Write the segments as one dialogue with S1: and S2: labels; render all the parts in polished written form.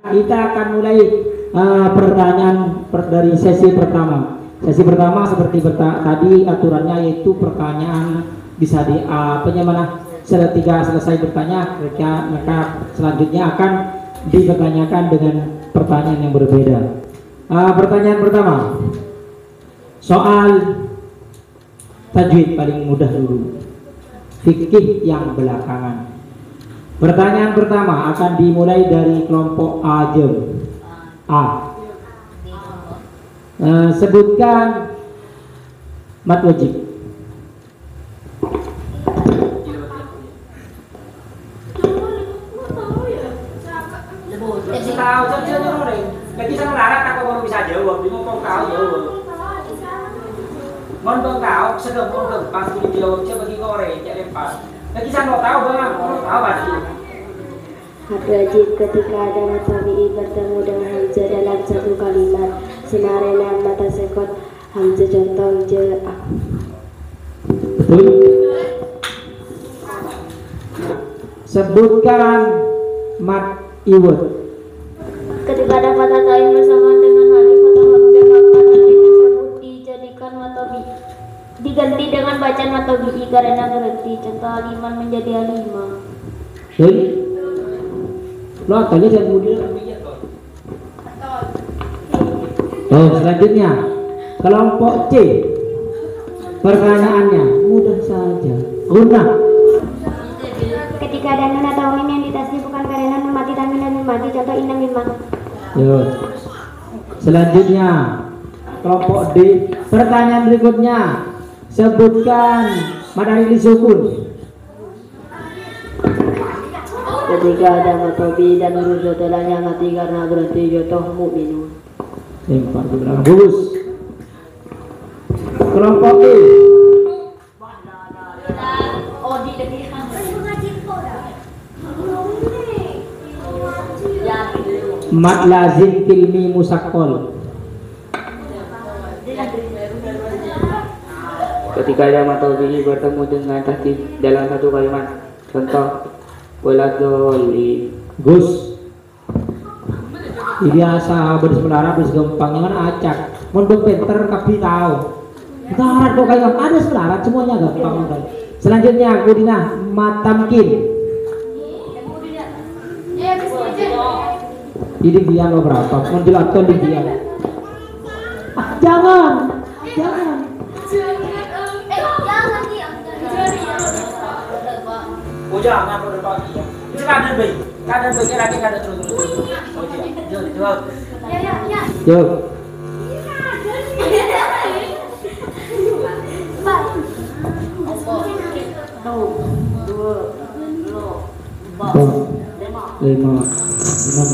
S1: Kita akan mulai pertanyaan dari sesi pertama. Sesi pertama seperti tadi aturannya, yaitu pertanyaan bisa ketika selesai bertanya, maka selanjutnya akan dipertanyakan dengan pertanyaan yang berbeda. Pertanyaan pertama, soal tajwid paling mudah dulu, fikih yang belakangan. Pertanyaan pertama akan dimulai dari kelompok A. Sebutkan mat wajib.
S2: Lagi sang larat aku baru bisa jawab, dia mau tahu jawab. Mau tahu, sedang mau pas kulit jawab coba bagi korek, jadi pas. Lagi sang mau tahu bang, mau tahu pasti.
S3: Mat wajib ketika ada mat tabi'i bertemu dengan hamzah dalam satu kalimat. Senarena mata sekot hamzah contoh je'ak.
S1: Betul. Sebutkan mat iwat.
S3: Ketika ada kata ta'in bersamaan dengan alif atau hamzah, maka alif tersebut dijadikan matobi, diganti dengan bacaan matobi karena berhenti. Contoh aliman menjadi alimah.
S1: Jadi, lo tadi saya kemudian. Selanjutnya kelompok C. Pertanyaannya mudah saja. Guna.
S3: Ketika ada nun atau mim yang ditasdid bukan karena nun mati tanwin dan nun mati, contoh inna mimma.
S1: Selanjutnya kelompok D. Pertanyaan berikutnya, sebutkan mad alif sukun.
S3: Ketika ada matobi dan huruf setelahnya mati karena berhenti, contoh mu'minun.
S1: Lempar ke belakang, bagus. Kelompok E. Mat lazim kilmi musaqqal.
S4: Ketika ada matobi bertemu dengan tahdid dalam satu kalimat, contoh waladhdallin.
S1: Gus. Biasa bersemelara gampangnya kan acak. Mondok pinter kapi tahu. Darat kok kayak ada semelarat semuanya gampang kan. Selanjutnya Budina matamkin. Ini dia lo berapa? Menjelaskan di dia. Jangan.
S2: Oh jangan berbagi. Itu kanan baik. Kanan baiknya lagi kanan terus. Jawab.
S1: Yo. Lima, enam.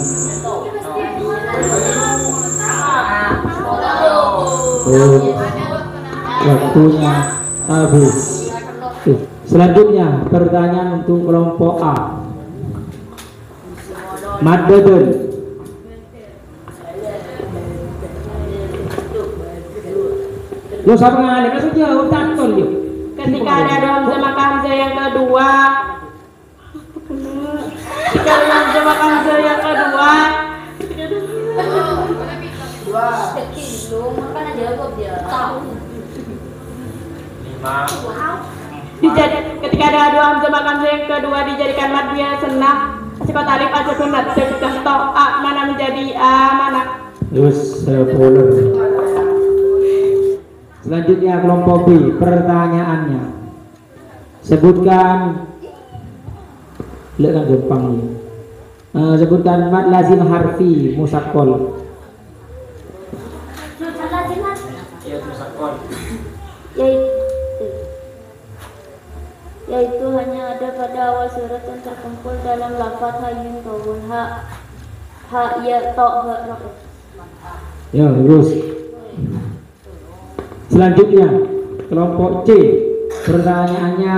S1: Waktunya habis. Selanjutnya pertanyaan untuk kelompok A. Mad badal. Lo siapa ngalih? Langsung jawab takon dia.
S5: Ketika ada hamzah maka hamzah yang kedua. Ketika ada hamzah maka hamzah yang kedua. Ketika ada dua hamzah maka hamzah yang kedua dijadikan mad biasana. Sifat alif aja sunat. Contoh a mana menjadi a mana.
S1: Terus poler. Selanjutnya kelompok B. Pertanyaannya, sebutkan, lihat kan gampang nih. Sebutkan mad lazim harfi musaqqal.
S3: Yaitu hanya ada pada awal surat yang terkumpul dalam lafaz hayyun kawun ha ya ta ha.
S1: Ya, terus. Selanjutnya kelompok C. Pertanyaannya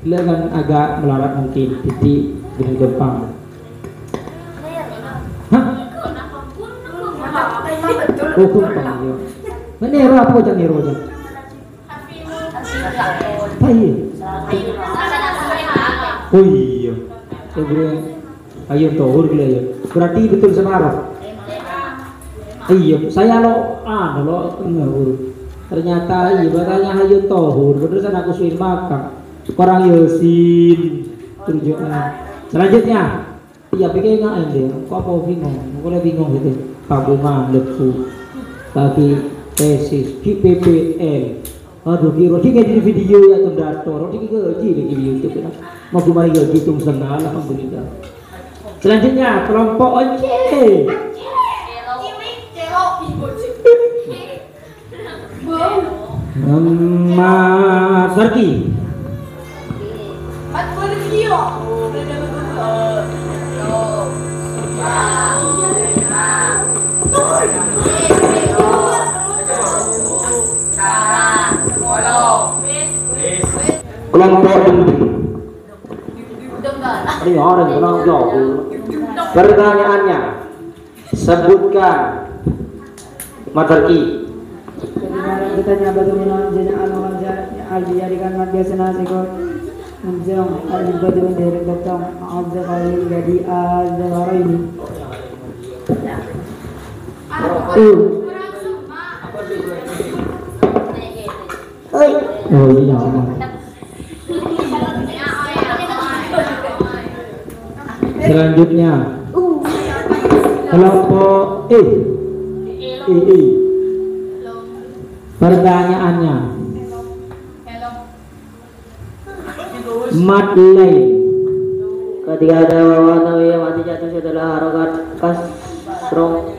S1: silakan agak melarat mungkin, titik dengan gampang. Hah? Oh, gampang ya. Menero apa jangan nero aja. Iya. Oh iya. Ayo tohur gila ya. Berarti betul separuh. Iya, saya lo ngawur. Ternyata iya batanya hayu tohur. Terus aku suin makan. Korang Yosin tunjukkan. Selanjutnya, iya pikir nggak deh. Kok mau bingung? Aku bingung gitu. Tabungan lepu, tapi tesis, PPL. Aduh, kira di video ya tundator. Di gaji di YouTube lah. Mau kemari gaji tung sengal, alhamdulillah. Selanjutnya kelompok OC. Mas Sarki. Kelompok ini orang jawab. Pertanyaannya, sebutkan materi.
S6: Bertanya bagaimana jenis dijadikan mat biasa nasikot menjong al-ibadu dari betong azza kali jadi azza ini.
S1: Oh iya. Selanjutnya kelompok E. Pertanyaannya, mat lain
S4: Ketika ada wawan yang mati jatuh setelah harokat kasrong.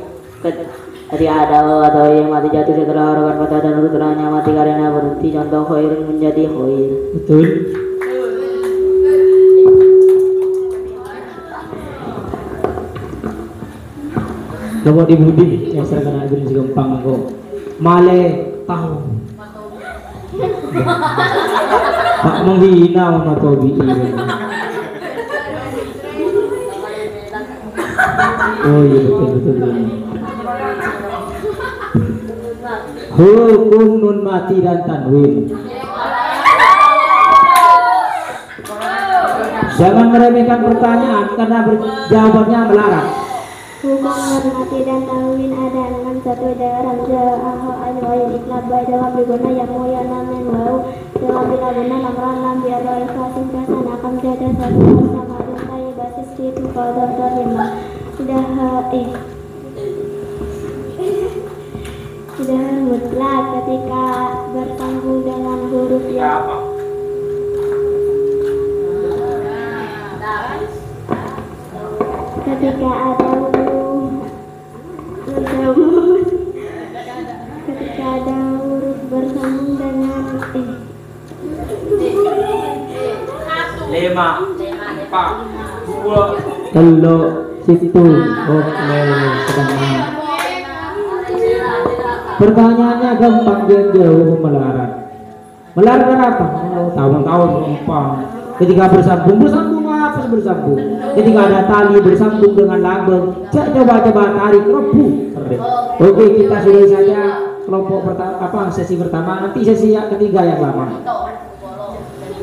S4: Ketika ada wawan yang mati jatuh setelah harokat patah dan ruturannya mati karena berhenti, contoh khairun menjadi khair.
S1: betul. Coba dibudi yang saya kena jenis gampang kok. Male tahu. Pak menghina sama Tobi ini. Oh iya betul. Hukum nun mati dan tanwin. Jangan meremehkan pertanyaan karena jawabannya melarang.
S3: Hukum mati dan tanwin ada dengan satu dalam al iklab dalam diguna yang mulia namin wau dalam bila guna namran lam biar ikhlasin kasan akan jadi satu sama dengan basis itu kalau terima sudah mutlak ketika bersambung dengan huruf ya. Ketika ada huruf bersambung dengan
S2: 5, 4, 2.
S1: Kalau situ pertanyaannya gampang dan jauh melarang. Melarang apa? Tahun-tahun gampang. Ketika bersambung apa bersambung? Ketika ada tali bersambung dengan label, coba tarik rebut. Oke, kita sudah saja kelompok pertama, sesi pertama. Nanti sesi yang ketiga yang lama.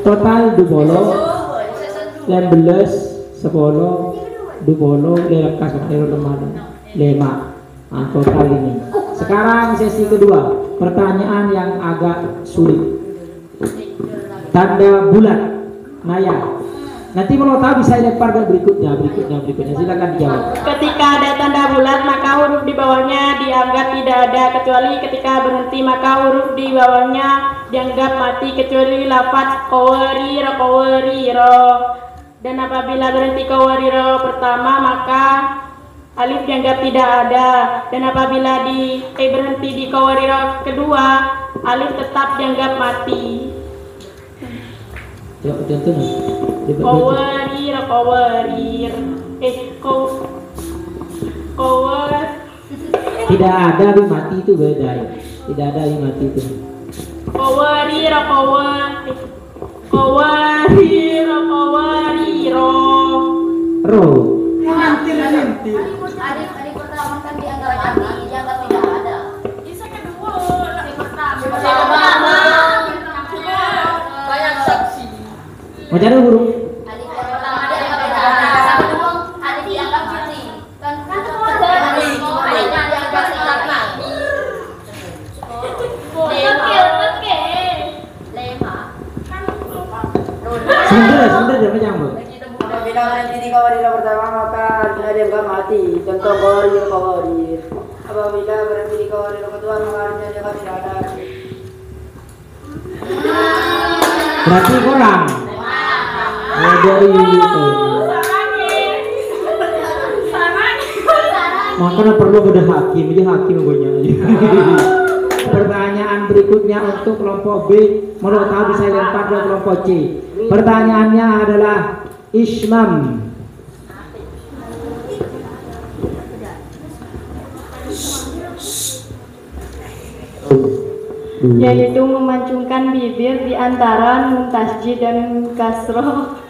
S1: Total 20, 16, 10, 20, lekas teman-teman 5. Nah, total ini. Sekarang sesi kedua, pertanyaan yang agak sulit. Tanda bulat, Naya. Nanti kalau tahu bisa lempar ke berikutnya. Silakan dijawab.
S5: Ketika ada tanda bulat maka huruf di bawahnya dianggap tidak ada, kecuali ketika berhenti maka huruf di bawahnya dianggap mati, kecuali lafaz qawariro. Dan apabila berhenti qawariro pertama maka alif dianggap tidak ada, dan apabila berhenti di qawariro kedua alif tetap dianggap mati.
S1: Tidak ada di mati itu beda ya. Tidak ada di mati itu. Ro.
S3: Adik pertama kan dianggap mati, dianggap tidak ada. Bisa kedua. Banyak saksi.
S1: Mau cari huruf?
S3: Adik pertama dianggap tidak ada. Sama kedua adik dianggap mati. Kan
S1: baca yang bagus.
S6: Apabila berhenti di kawarir pertama maka artinya dia enggak mati. Contoh kawarir. Apabila berhenti di kawarir kedua maka artinya dia tidak ada.
S1: Berarti kurang. Dari itu. Makanya perlu ada hakim, jadi hakim punya. Pertanyaan berikutnya untuk kelompok B, menurut A bisa lempar ke kelompok C. Pertanyaannya adalah Ismam.
S5: Yaitu memancungkan bibir di antara nun tasjid dan nun kasroh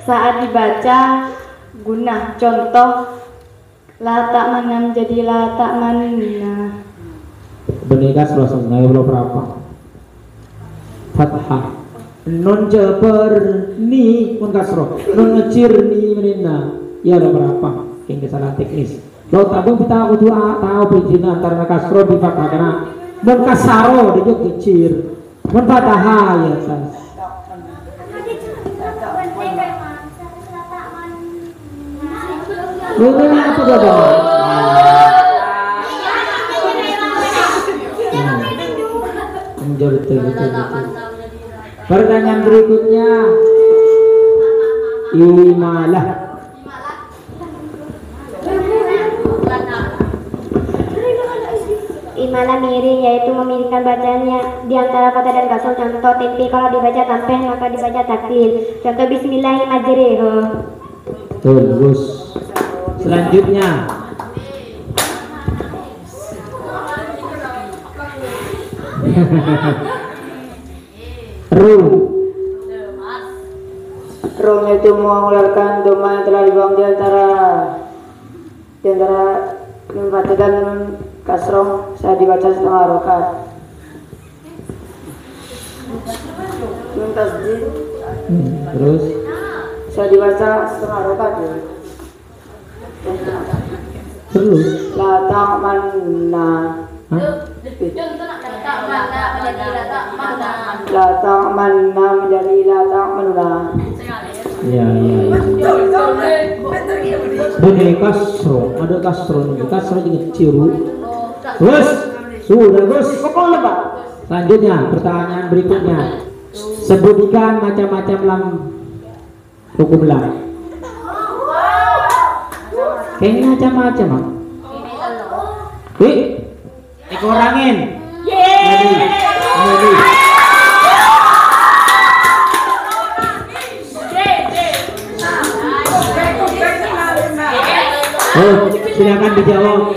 S5: saat dibaca gunah. Contoh la ta'manna menjadi la ta'manna.
S1: Benih kasroh sebenarnya belum berapa. Fathah. Nun jabar ni nun kasroh. Nun ngecir ni menina. Ya udah berapa? Kayak kesalahan teknis. Lo tabung kita aku tahu perincian antara kasroh di fathah karena mun kasaro dia kecil, mun fathah ya sas. Ini apa coba? Betul. Pertanyaan berikutnya, imalah.
S3: Imalah miring yaitu memiringkan bacanya di antara fathah dan kasroh. Contoh tempe kalau dibaca tampeh maka dibaca takdir. Contoh bismillahirrahmanirrahim.
S1: Terus selanjutnya
S6: Rohnya itu mengeluarkan doma yang telah dibuang di antara nun fathah dan nun kasroh saya dibaca setengah harokat. Nun tasjid
S1: terus
S6: saya dibaca setengah harokat ya.
S1: terus
S6: La ta'manna. La ta'manna menjadi la ta'manuna.
S1: ya. Benih kasroh, ada kasroh juga ciru. Gus, sudah Gus. Selanjutnya pertanyaan berikutnya. Sebutkan macam-macam lam hukum lam. Kayaknya macam-macam. Dikurangin. Jadi. Oh, silakan dijawab.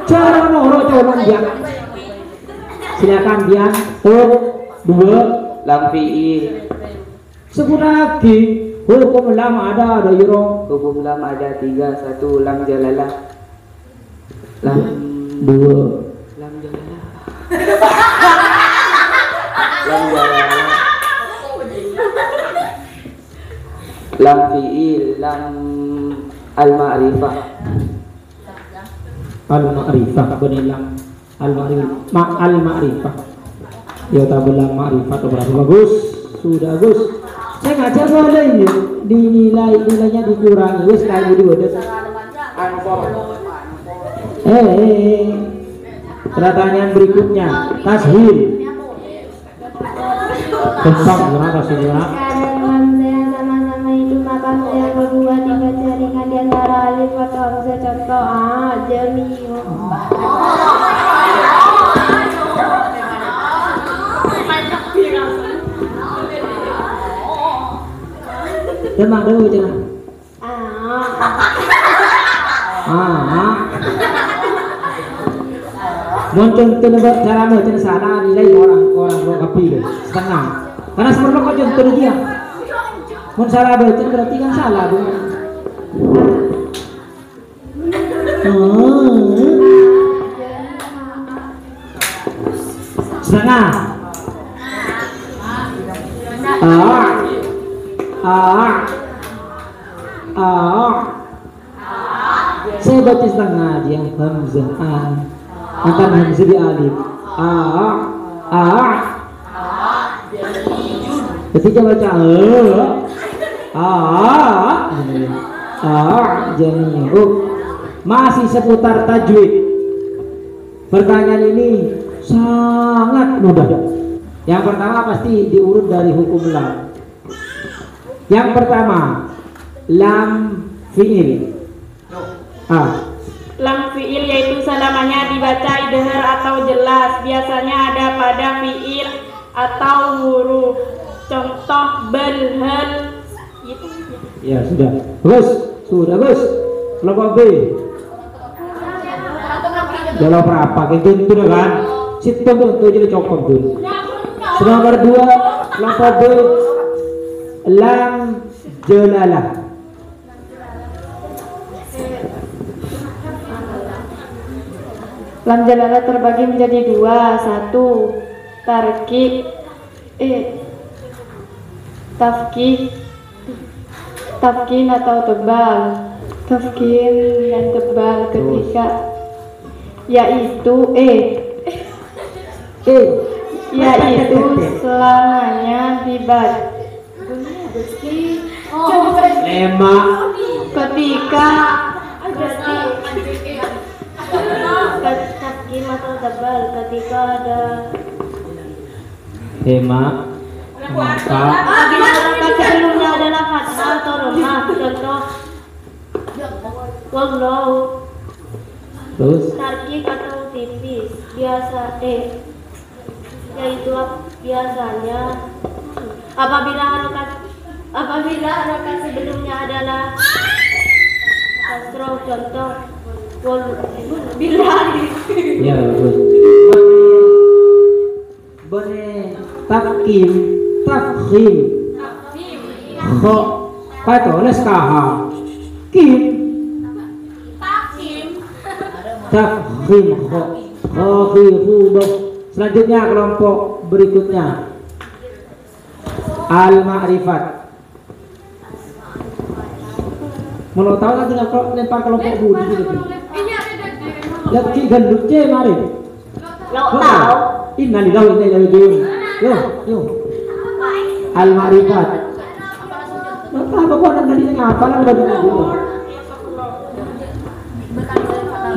S1: Cara noro coba dia. Silakan dia. Dua.
S2: Lam fi'il.
S1: Sebut lagi. Hukum lam ada yuro.
S2: Hukum lam ada 3. 1 lam jalalah. Lam
S1: 2.
S2: lam jalalah. Lam jalalah. Lam fi'il, lam al-ma'rifah.
S1: Al-ma'rifah benih lam al-ma'rifah. Ya tabelah ma'rifah berapa bagus. Sudah Gus. Saya ngajar boleh ya. Nilainya dikurangi wes kayak gitu udah. Pertanyaan berikutnya, tashil. Tentang gimana tashilnya?
S3: Yang sama-sama itu maka yang kedua dibaca ringan di antara alif atau hamzah. Contoh jami'un.
S1: Demang dulu jangan. Muncul tenaga cara macam salah nilai orang kapi setengah. Karena sebenarnya kau contoh dia. Mun salah baca berarti kan salah dong. Setengah. Saya baca setengah aja hamzah antara hamzah di alif ketika baca A'jami. Masih seputar tajwid. Pertanyaan ini sangat mudah. Yang pertama pasti diurut dari hukum lam. Yang pertama lam fi'il.
S5: Lam fi'il yaitu selamanya dibaca idhar atau jelas. Biasanya ada pada fi'il atau huruf. Contoh bel, hal.
S1: Ya sudah. Bagus. Kelompok B. Jalan berapa? Itu udah kan? Situ tuh jadi cokok tuh. Nomor 2 kelompok B lam jalalah.
S5: Lam jalalah terbagi menjadi 2. 1. Tafkin atau tebal. Tafkin yang tebal ketika yaitu yaitu selamanya dibaca
S1: Lema
S5: ketika
S3: Tafkim atau tebal ketika ada
S1: tema maka
S3: sebelumnya adalah fathah atau dhammah. Contoh wallahu.
S1: terus
S3: Tarkik atau tipis biasa yaitu biasanya apabila harokat sebelumnya adalah kasroh. Contoh billahi.
S1: ya bagus. Bone tafkhim kho kata oles kaha kim tafkhim kho selanjutnya kelompok berikutnya al-ma'rifat. Mau tahu kan tinggal lempar kelompok budi gitu. Lihat ki gendut je mari.
S3: Lo tahu
S1: Innalillahi wa inna ilaihi raji'un. Yo. Al-ma'rifat. Apa kok ada tadi ngapal udah dulu.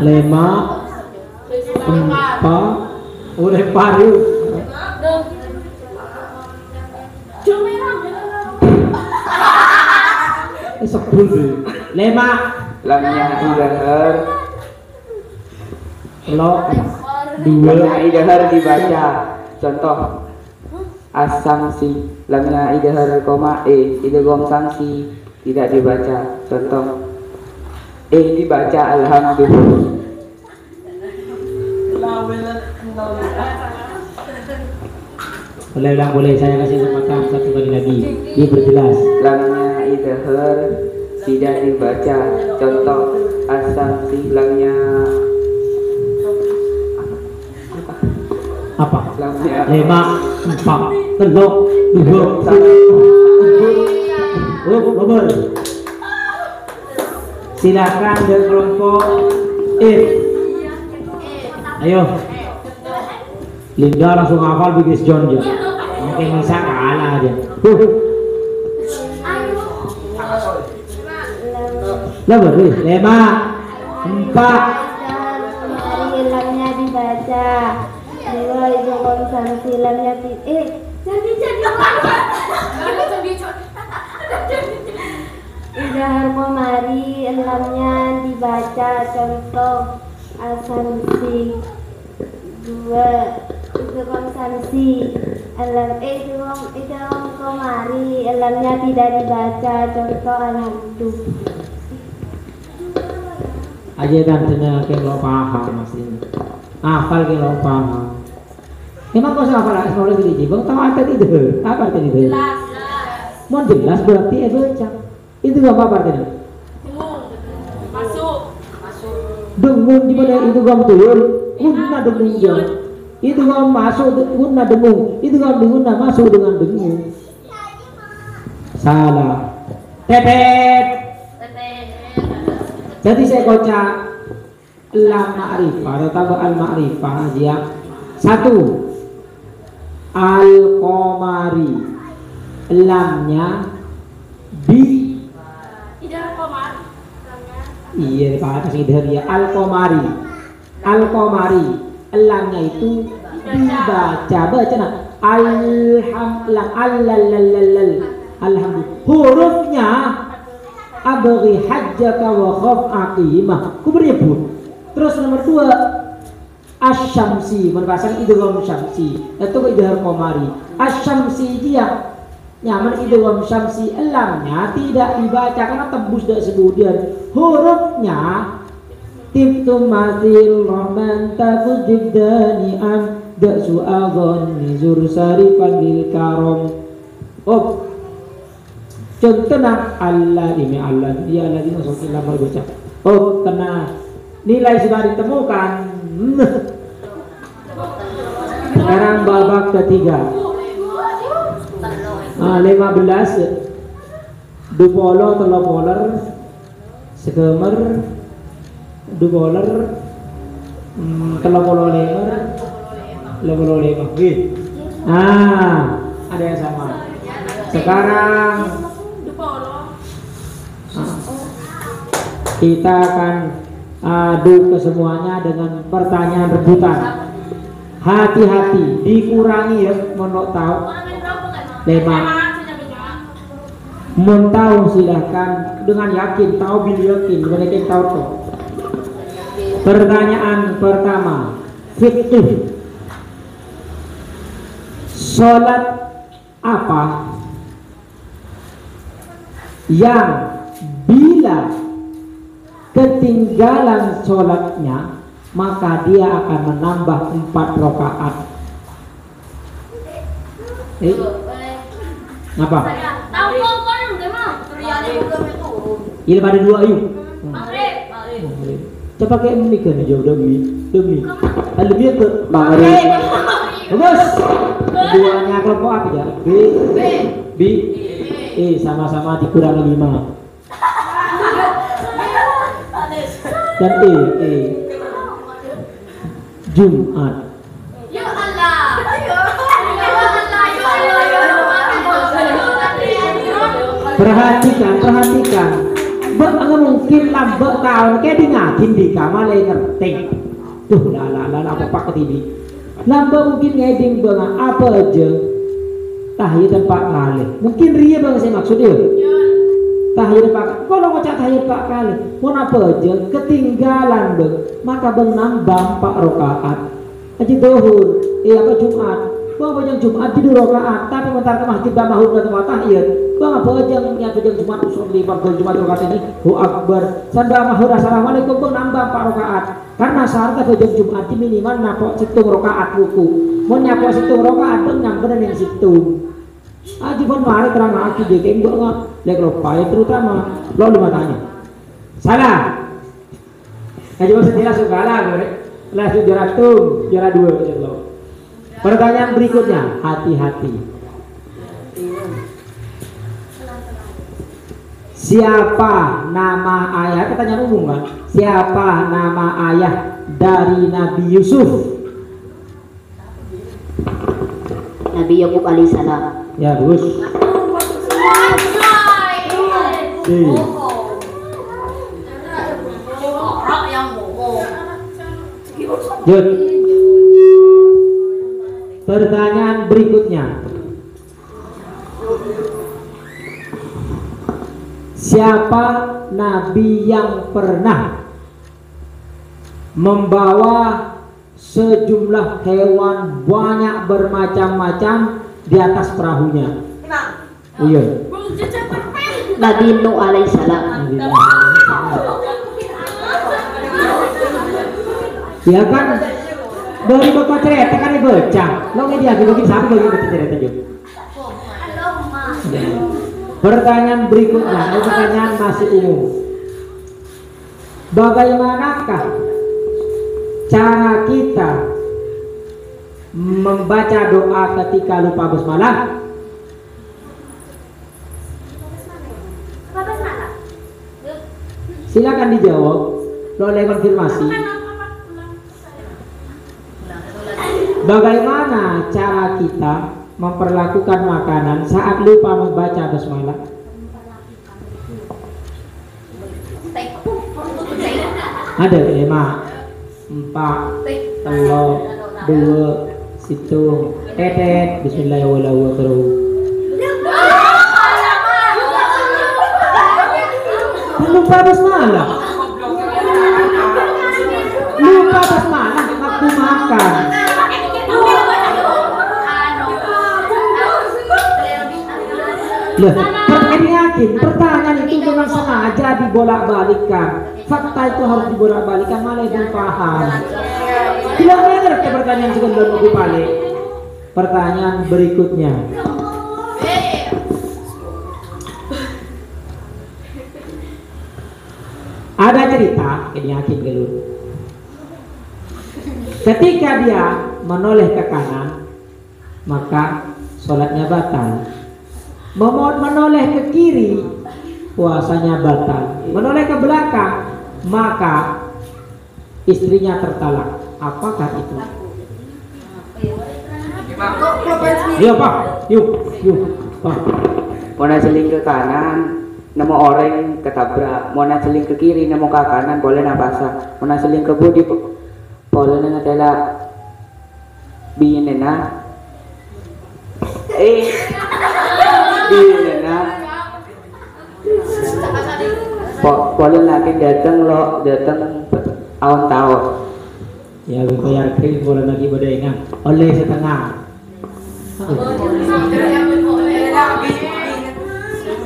S1: Lema empat udah paru. Sepuluh. Lema
S2: Lamnya idhar.
S1: lo
S2: Lamnya idhar dibaca. Contoh as-samsi. Lamnya idhar koma idgham samsi tidak dibaca. Contoh dibaca alhamdulillah.
S1: boleh saya kasih kesempatan satu kali lagi diperjelas.
S2: Lamnya idhar tidak dibaca. Contoh as-samsi. Lamnya
S1: Apa?
S2: lamnya
S1: 5 4 3 2 1. Silakan dari kelompok ayo Linda langsung hafal bigis John ya. Mungkin bisa kalah aja. Lebar 5 4
S3: lamnya dibaca. 2 itu konsumsi lamnya idhar komari lamnya dibaca. Contoh asumsi 2 itu konsumsi itu komari lamnya tidak dibaca. Contoh alhamdulillah.
S1: aja tantenya kayak lo paham aslinya. Hafal kayak lo paham. Emang kau hafal sekolah sendiri? Bang tahu apa itu? Apa artinya itu? Mau jelas berarti baca. Itu apa artinya? Dengung di mana itu gam turun, guna dengung jam. Itu gam masuk guna dengung. Itu gam guna masuk dengan dengung. Salah. Tetet. Jadi saya kocak lam ma'rifah atau tambah al ma'rifah aja. 1 al-qamari lamnya Bi
S5: Idhar qamar.
S1: iya Pak idhar ya al-qamari. Al-qamari elangnya itu dibaca baca nah alhamdulillah hurufnya abghi hajjaka wa khaf aqimah kubribun. Terus nomor 2 asyamsi merbasang idgham syamsi itu idhar qamari. Asyamsi dia nyaman idgham syamsi elamnya tidak dibaca karena tembus dari sebudian hurufnya tibtum mathil rahman takudib dani'an da'su adhan nizur sarifan lil karom. Oh contohnya Allah ini Allah dia lagi masuk lama baca. Oh kena nilai sudah ditemukan. Sekarang babak ketiga 15 dupolo telopoler segemer dupoler telopolo lemer lepolo lemer ada yang sama. Sekarang kita akan adu kesemuanya dengan pertanyaan rebutan. Hati-hati dikurangi ya mau tahu 5 mau tahu silahkan dengan yakin tahu bil yakin mereka tahu tuh. Pertanyaan pertama fikih sholat apa yang bila ketinggalan sholatnya maka dia akan menambah 4 rakaat. Ngapa? Ini pada 2 ayu. Coba kayak memikir aja udah demi. Lebih ke maghrib. Bagus. Keduanya kelompok apa ya? B. Sama-sama dikurangi 5. Dan E. Jumat.
S5: Ya Allah.
S1: Perhatikan. Nggak mungkin lambek tahun kayak dingakin di kamar lagi ngerti. Tuh lah apa pak ketini. Lambek mungkin ngeding banget apa aja. Tahiyat tempat kali. Mungkin ria banget saya maksudnya. Tahiyat pak. Kalau ngocak tahiyat pak kali. Mau apa aja ketinggalan bang. Maka bang nambah 4 rakaat. Aja dohur. Apa Jumat. Bang bajang Jumat di 2 rakaat. Tapi bentar ke masjid dah mahur ke tempat tahiyat. Bang apa bajang Jumat usul 5 Jumat rakaat ini. Hu akbar. Sanda mahur assalamualaikum bang nambah 4 rakaat. Karena syaratnya bajang Jumat di minimal napok situng rakaat ruku. Mau nyapok situng rakaat bang nyampe yang situng. Aji pun mari terang aku dia kayak enggak lek lupa terutama lo 5 tanya. Salah. Aji masih tidak suka lah gue. Lah juara 2 insyaallah. Pertanyaan berikutnya, hati-hati. Siapa nama ayah? Pertanyaan umum kan? Siapa nama ayah dari Nabi Yusuf?
S4: Nabi Yakub alaihissalam.
S1: Ya bagus. Jod. Pertanyaan berikutnya. Siapa nabi yang pernah membawa sejumlah hewan banyak bermacam-macam di atas perahunya? Iya.
S4: Nabi Nuh alaihissalam.
S1: Ya kan dari bapak cerita kan dibaca lo nggak dia bikin sama bagi baca cerita juga. Pertanyaan berikutnya, pertanyaan masih umum. Bagaimanakah cara kita membaca doa ketika lupa basmalah? Silakan dijawab. Lo oleh konfirmasi. Bagaimana cara kita memperlakukan makanan saat lupa membaca basmalah? Ada 5, 4, 3, 2, situ tetet bismillahirrahmanirrahim. Lupa basmalah. Lupa basmalah waktu makan. Loh, ini yakin pertanyaan itu memang sengaja dibolak-balikan. Fakta itu harus dibolak-balikan, malah belum paham. Tidak mengerti pertanyaan sekedar lebih balik. Pertanyaan berikutnya. Ada cerita, ini yakin dulu. Ketika dia menoleh ke kanan, maka sholatnya batal. Menoleh ke kiri, puasanya batal. Menoleh ke belakang, maka istrinya tertalak. Apakah itu? Yuk Pak, yuk Pak.
S7: Mau naseling ke kanan, nemu orang ketabrak. Mau naseling ke kiri, nemu ke kanan, boleh napasa. Mau naseling ke budi, boleh ngatela binena. Binena. Boleh lagi datang lo, datang tahun-tahun.
S1: Ya bayar krim boleh lagi berdengar oleh setengah.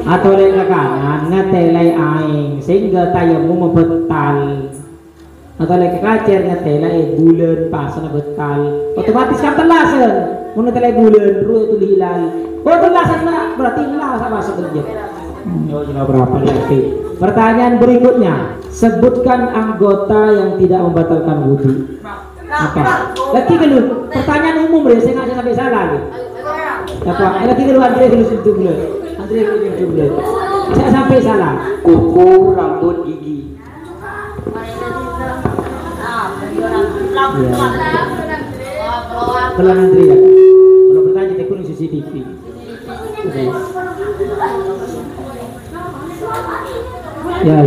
S1: Atau oleh ke kanan ngetelai aing sehingga tayamu membetal. Atau oleh ke kacer ngetelai bulan pasana betal. Otomatis kan telasan. Mun ngetelai bulan ru'yatul hilal. Oh telasan lah berarti lah sama sebenarnya. Oh jangan berapa lagi. Pertanyaan berikutnya, sebutkan anggota yang tidak membatalkan wudhu. Apa? Lagi dulu, pertanyaan umum deh, saya nggak sampai salah nih. Apa? Lagi dulu, Andre dulu sentuh dulu. Andre dulu sentuh dulu. Saya sampai salah.
S7: Kuku, rambut, gigi.
S1: Kalau Andre ya, kalau bertanya tekun CCTV. Ya.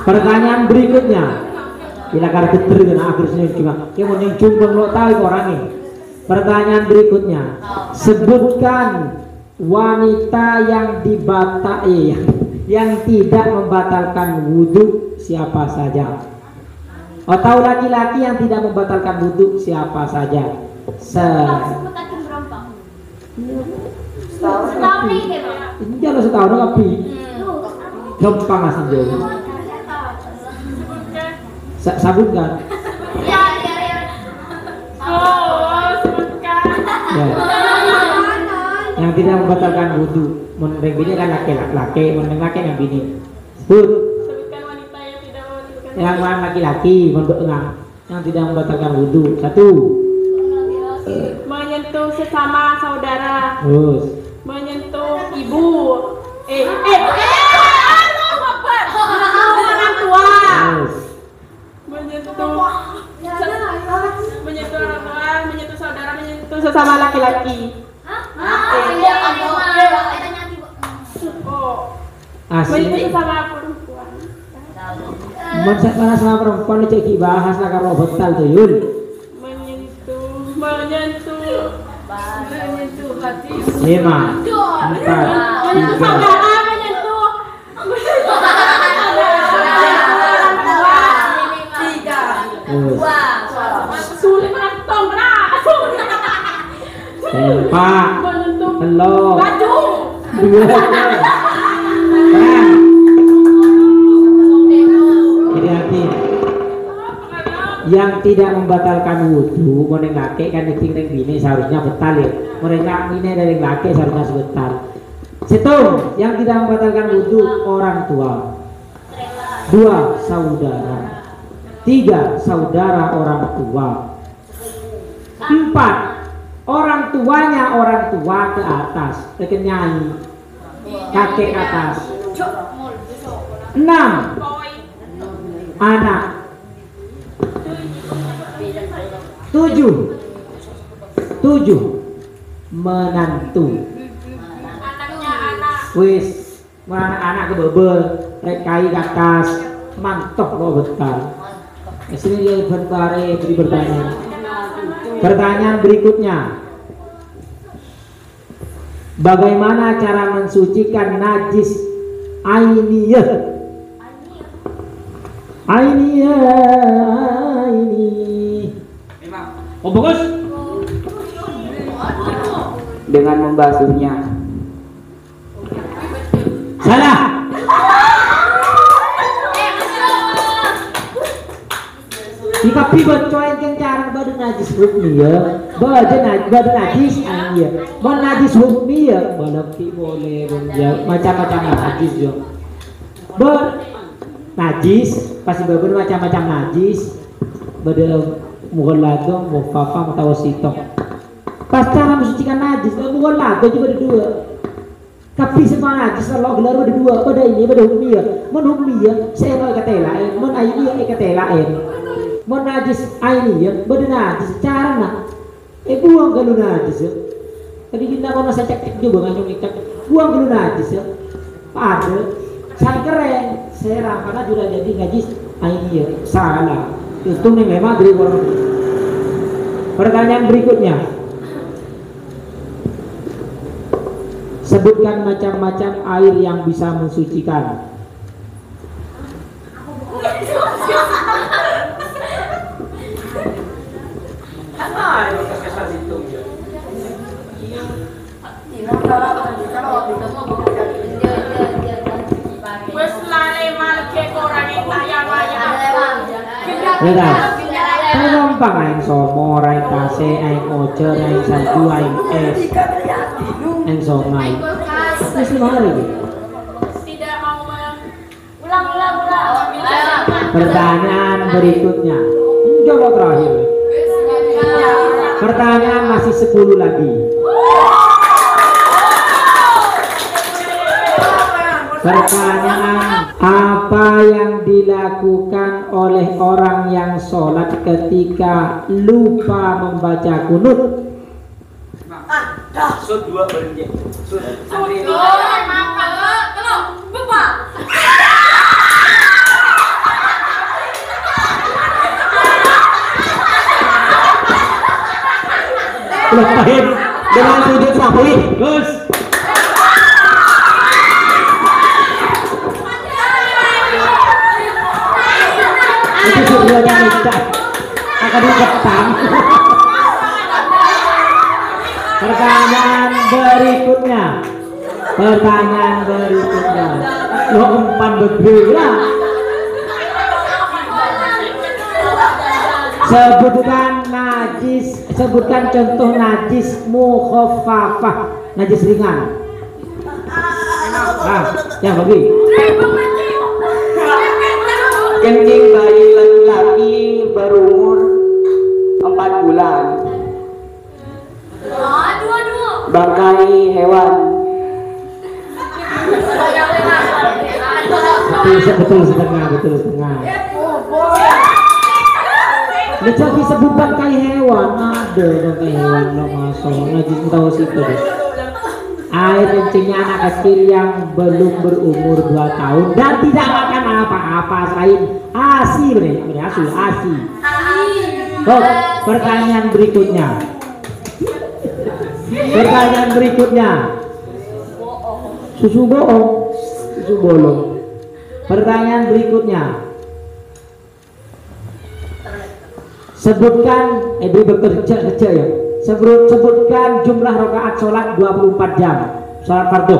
S1: Pertanyaan berikutnya, bila karena keter dengan akhirnya cuma, dia mau nyumbang lo tahu orangnya. Pertanyaan berikutnya, sebutkan wanita yang dibatai, yang tidak membatalkan wudhu siapa saja. Atau laki-laki yang tidak membatalkan wudhu siapa saja.
S3: Setahun nih,
S1: Ini jangan setahun tapi gampang asal jauh. Sabutkan. Ya. Yang tidak membatalkan wudhu. Menurut bini kan laki-laki, menurut laki yang bini. Sebut.
S5: Sebutkan wanita yang tidak membatalkan.
S1: Yang mana laki-laki yang tidak membatalkan wudhu. 1.
S5: Menyentuh sesama saudara.
S1: Terus.
S5: Menyentuh ibu. Orang tua.
S1: Terus.
S5: Menyentuh orang tua, menyentuh saudara, menyentuh sesama laki-laki. Oh, menyentuh
S1: Asli.
S5: sesama perempuan.
S1: Mana sama perempuan cek bahas lah kalau betal tuh Yul.
S5: Menyentuh hati.
S1: 5, 4, 3.
S5: Saudara, menyentuh.
S1: Terus.
S5: Sulit menentang benar.
S1: 4,
S5: Menyentuh
S1: 3,
S5: baju.
S1: 2. Hati-hati. Yang tidak membatalkan wudhu, meneng laki kan neng bini seharusnya betal ya. Mereka bini dari laki seharusnya sebetal. Situng, yang tidak membatalkan wudhu orang tua. 2 saudara. 3 saudara orang tua. 4 orang tuanya orang tua ke atas, nyanyi kakek ke atas. 6 anak. 7 menantu.
S5: Anaknya anak.
S1: Wis mana anak ke bebel rek kai ke atas mantap lo betul. Sini dia beri pertanyaan. Pertanyaan berikutnya. Bagaimana cara mensucikan najis ainiyah? Ainiyah. Oh bagus.
S7: Dengan membasuhnya.
S1: Salah. Jika pibot coen kencaran badan najis hukmi ya, badan najis ya, badan najis hukmi ya, balaki boleh ya, macam-macam najis ya. Najis pasti berbeda macam-macam najis, beda mughalladho, mufafa, mutawasito. Pas cara mensucikan najis, mughalladho juga ada dua. Tapi semua najis Allah gelar ada dua, pada ini pada hukmi ya, mon hukmi ya, saya mau kata lain, mon aini ya kata lain. Mau najis aini ya, beda najis cara nak, buang kalau najis ya. Tadi kita mau nasi cek juga nggak cek, buang kalau najis ya. Pada, saya keren, serang karena sudah jadi najis aini ya, salah. Itu nih memang dari orang. Pertanyaan berikutnya, sebutkan macam-macam air yang bisa mensucikan. Gampang aing somo, aing kase, aing ocer, aing salju, aing es, aing somai. Wis mari.
S5: Tidak mau
S3: Ulang.
S1: Pertanyaan berikutnya. Coba terakhir. Pertanyaan masih 10 lagi. Pertanyaan, apa yang dilakukan oleh orang yang sholat ketika lupa membaca kunut?
S2: Sud 2 berhenti. Sud.
S1: Lepahin dengan sujud sahwi, Gus. Itu sujudnya nikah akan diketam. Pertanyaan berikutnya. Lo umpan berbeda. Sebutkan contoh najis mukhaffafah, najis ringan. Yang bagi.
S7: Kencing bayi laki-laki berumur 4 bulan. Bangkai hewan.
S1: Betul setengah. Jadi sebut bangkai hewan, ada bangkai hewan lo masuk najis tahu situ deh. Air kencingnya anak kecil yang belum berumur 2 tahun dan tidak makan apa-apa selain ASI, ASI. Oh, pertanyaan berikutnya. Susu bolong. Pertanyaan berikutnya. Sebutkan, bekerja ya. Sebutkan jumlah rakaat sholat 24 jam. Sholat fardu.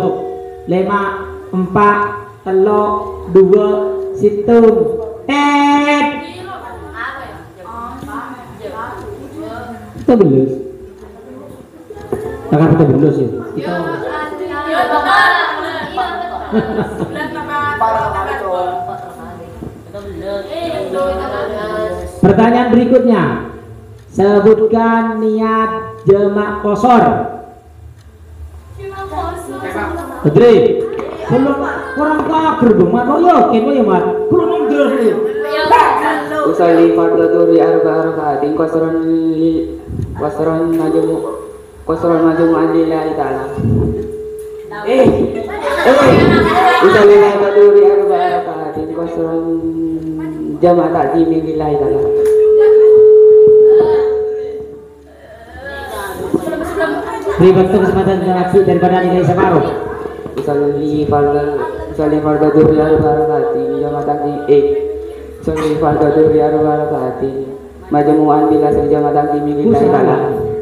S1: 5, 4, 3, 2, 1. Kita belus. Kita belus ya. Pertanyaan berikutnya, sebutkan niat jamak qasar. Bedri, belum orang kafir dong, mat lo yakin lo ya mat? Belum nongol nih.
S7: Usalli fardhu dhuhri arba'atin qasran majmu'an lillahi ta'ala. Usalli fardhu dhuhri arba'atin kosong jamaah takdim lillahi ta'ala.
S1: Beri waktu kesempatan terakhir daripada nilai separuh.
S7: Usalli farda dhuhri barakati jamaah takdim usalli farda dhuhri barakati majmu'an bila jamaah takdim lillahi ta'ala.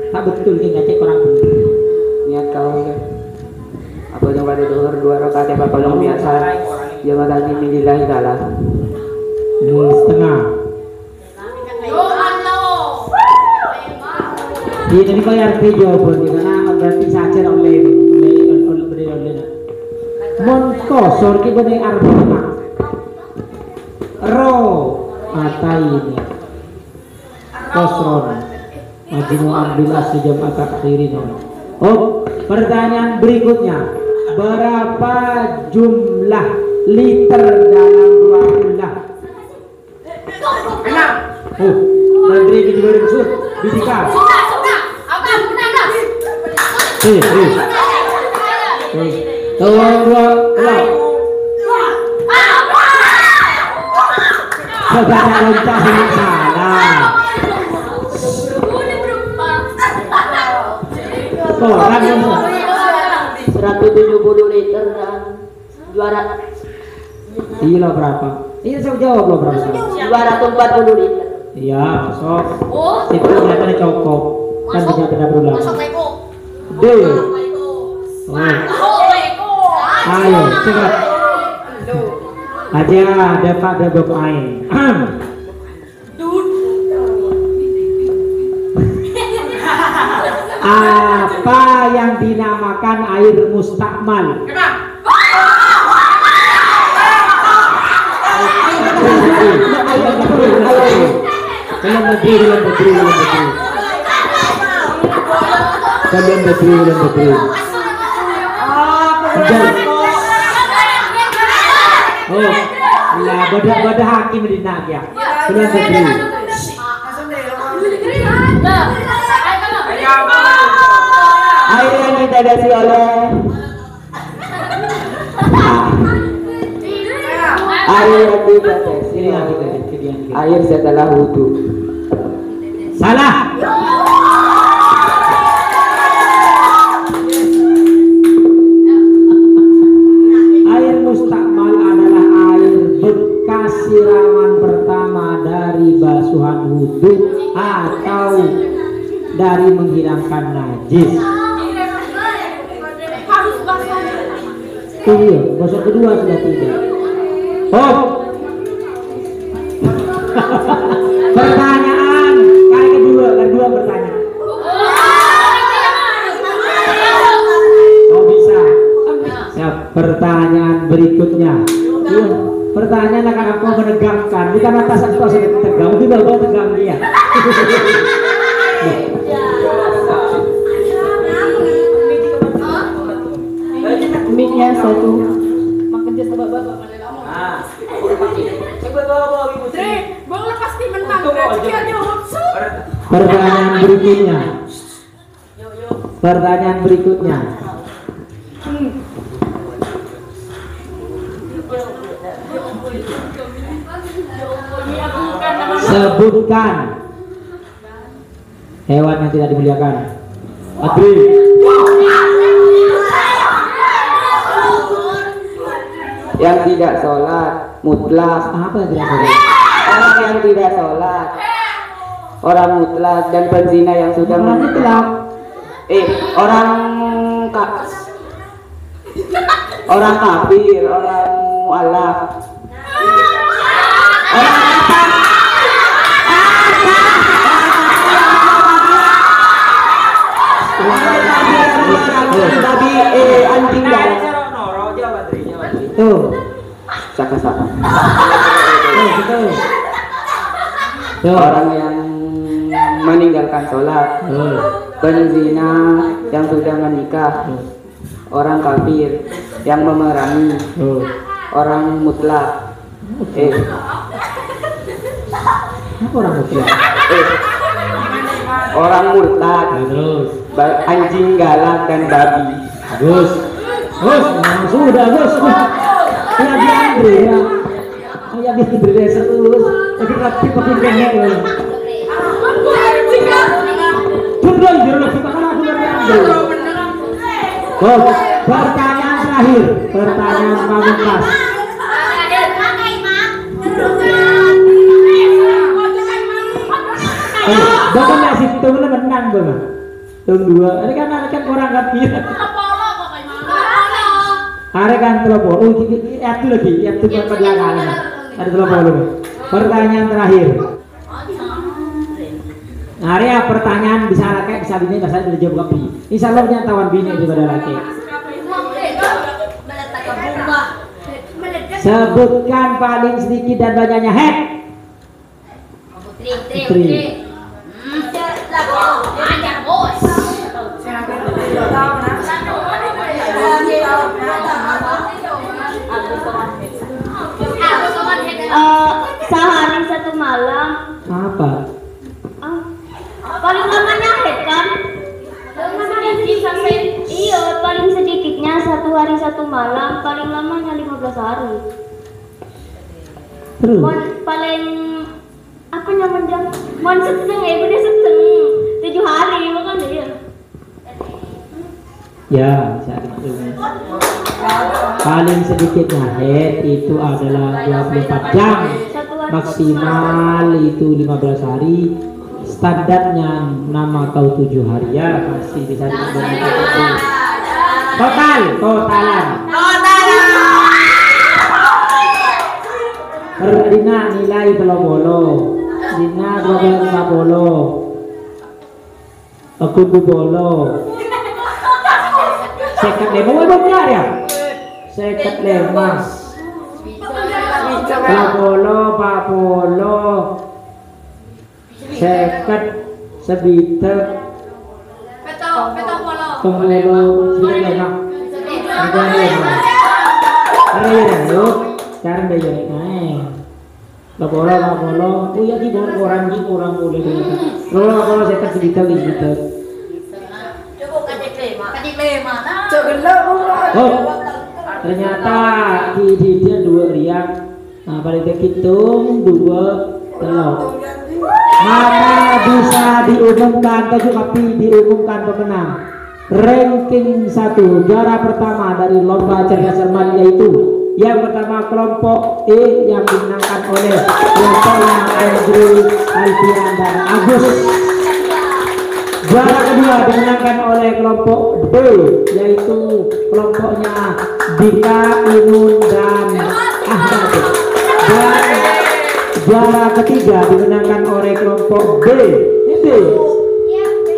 S1: Tak betul nih ngecek orang dulu.
S7: Niat kau ya. Apa yang pada dhuhur 2 rakaat apa kalau biasa jamaah takdim lillahi ta'ala.
S1: Setengah. Ini dibayar video pun karena berarti saja oleh mon kosor ki bade arba'a ro ataini kosron majmu'an bila sejam takhirin. Oh, pertanyaan berikutnya, berapa jumlah liter dalam 2 bulan? Menteri di 2000 Bidika. Saudara loncah ini salah. Orang
S4: 170 liter dan juara
S1: iya berapa? Iya saya jawab lo berapa?
S4: 240 liter.
S1: Iya, sok. Itu kelihatannya cukup. Kan bisa beda berulang. D. Ayo, cepat. Aja dapat debok ain. Apa yang dinamakan air mustakmal? Dalam negeri. Oh, lah beda hakim di nak ya. Dalam negeri.
S7: Air yang ditetesi oleh air setelah wudhu.
S1: Salah. Air mustakmal adalah air bekas siraman pertama dari basuhan wudhu atau dari menghilangkan najis. Iya, basuh kedua sudah tidak. Oh. Pertanyaan kali kedua pertanyaan. Oh bisa. Siap. Pertanyaan berikutnya. Iya. Pertanyaan akan aku menegangkan. Bukan atas aku sedang tegang, tapi bawa tegang dia.
S5: Mic-nya satu. Makan jasa bapak.
S1: Pertanyaan berikutnya. Sebutkan hewan yang tidak dimuliakan. Adri.
S7: Yang tidak sholat mutlak.
S1: Apa yang tidak sholat?
S7: Orang yang tidak sholat, orang mutlak dan penzina yang sudah mutlak. Orang kafir, orang mu'alaf. Tapi anjing
S1: Tuh.
S7: saka-saka.
S1: Betul.
S7: Orang yang meninggalkan sholat, penzina yang sudah menikah, orang kafir yang memerangi, orang mutlak.
S1: Apa orang mutlak?
S7: Orang murtad, anjing galak dan babi.
S1: Gus, sudah Gus. Ya di Andre ya. tapi bergeser terus. Lagi rapi kopi kayaknya loh. Jumlah jumlah kita kan aku lagi ambil. Oh, pertanyaan terakhir, pertanyaan pamungkas. Bapak ngasih tunggu menang bapak. Tunggu dua. Ini kan orang kafir. Hari kan telepon. Oh, itu lagi. Itu pertanyaan. Ada telepon. Pertanyaan terakhir. Hari ya pertanyaan bisa laki bisa bini bahasa sudah jawab kapi. Insya Allah punya tawan bini daripada laki. Sebutkan paling sedikit dan banyaknya head. Putri.
S3: Sehari satu malam.
S1: Apa?
S3: Paling lamanya head kan? Iya, paling sedikitnya 1 hari 1 malam, paling lamanya 15 hari.
S1: Terus?
S3: Paling apa namanya? Mon seteng ya, udah seteng 7 hari bukan dia.
S1: Ya, saya paling sedikitnya head itu adalah 24 jam, maksimal itu 15 hari, standarnya 6 atau 7 hari ya pasti bisa dikembangkan. Totalan. Per dina nilai 30, dina 250, aku bolo. Seket lema benar ya? Seket lemas. Papolo, seket sebiter. Pengelo, sebiter lema. Ada ya yuk, sekarang dia jadi naik. Papolo, oh ya di orang boleh dulu. Papolo seket sebiter. Oh, ternyata dia 2 riak. Nah, pada hitung 2 telur. Maka bisa diumumkan, tapi diumumkan pemenang. Ranking 1 juara pertama dari lomba cerdas cermat yaitu yang pertama kelompok E yang dimenangkan oleh kelompoknya Andrew, Alfian dan Agus. Juara kedua dimenangkan oleh kelompok B yaitu kelompoknya Dika, Inun dan Ahmad. Dan juara ketiga dimenangkan oleh kelompok B. Ini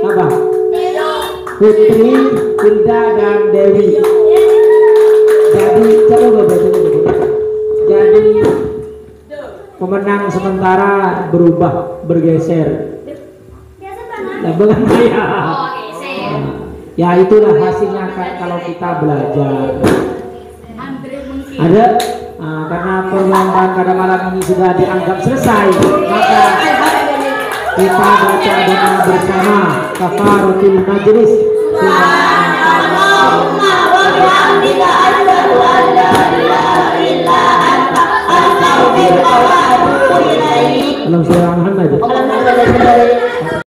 S1: apa? Putri, Hilda dan Dewi. Jadi Jadi pemenang sementara bergeser. Bukan saya. Ya itulah hasilnya kalau kita belajar. Ada karena perlombaan pada malam ini sudah dianggap selesai, maka kita baca doa bersama kafaratul majlis. Allahumma shalli ala Muhammad.